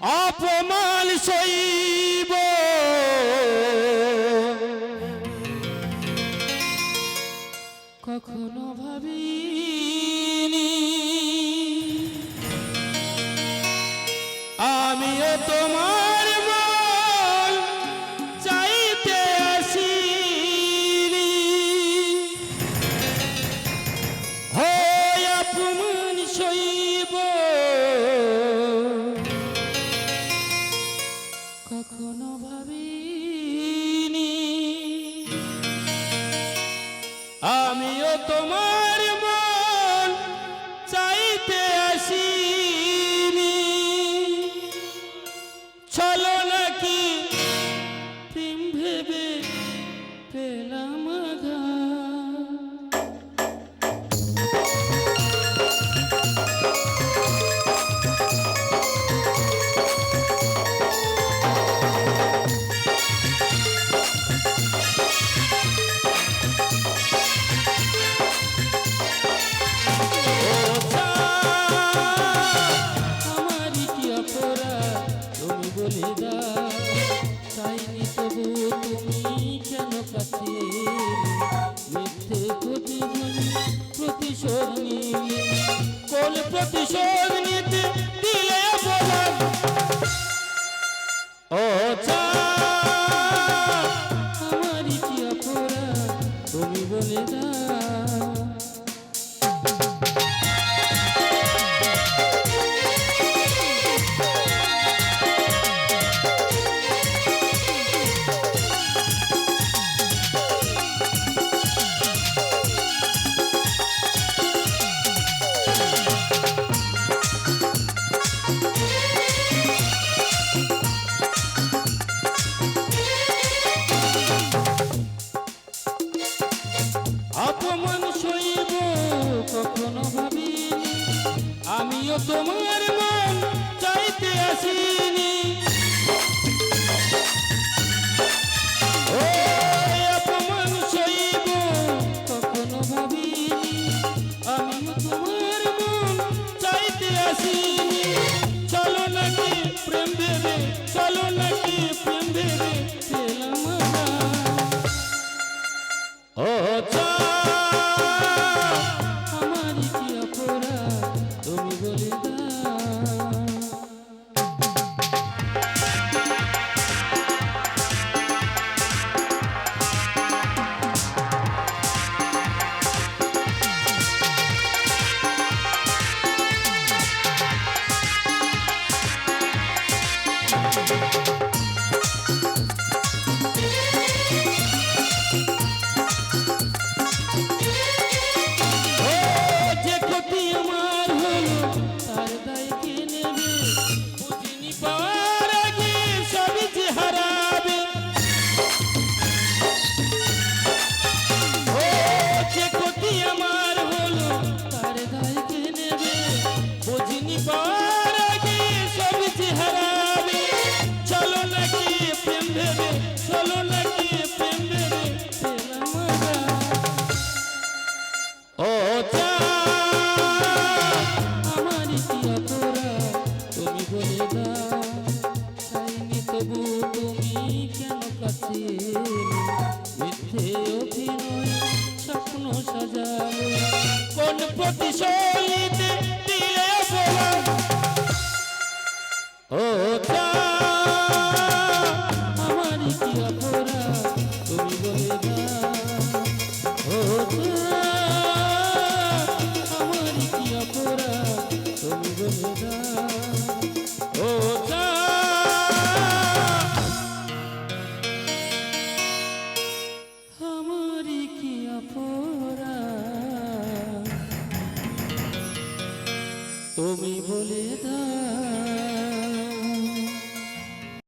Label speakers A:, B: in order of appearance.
A: অপমান সইব কখনো ভাবিনি আমিও তোমার মন চাইতে আসিনি হয় অপমান সইব কখনো ভাবিনি আমিও তোমার মন চাইতে আসিনি চলো নাকি প্রেম ভেবে পেলাম আঘাত চাইনি তবু তুমি কেন কাছে মিথ্যে প্রতিশোধ নিলে কোন প্রতিশোধ নিতে দিলে বলাম ও আমারই কি অপরাধ তুমি বলে দাও অপমান সইব কখনো ভাবিনি আমিও তোমার মন চাইতে আসিনি অপমান সইব কখনো ভাবিনি আমিও তোমার মন চাইতে আসিনি চলো নাকি প্রেম ভেবে চলো নাকি প্রেম ভেবে পেলাম ও আমারই কি অপরাধ তুমি বলে দাও চাইনি তবু তুমি কেন কাছে মিথ্যে অভিনয় স্বপ্ন সাজালো কোন প্রতিশোধ দিলে বলাম ও আমারই কি অপরাধ তুমি বলে দাও ও আমারই কি অপরাধ তুমি বলে দাও ও আমারই কি অপরাধ তুমি বলে দাও।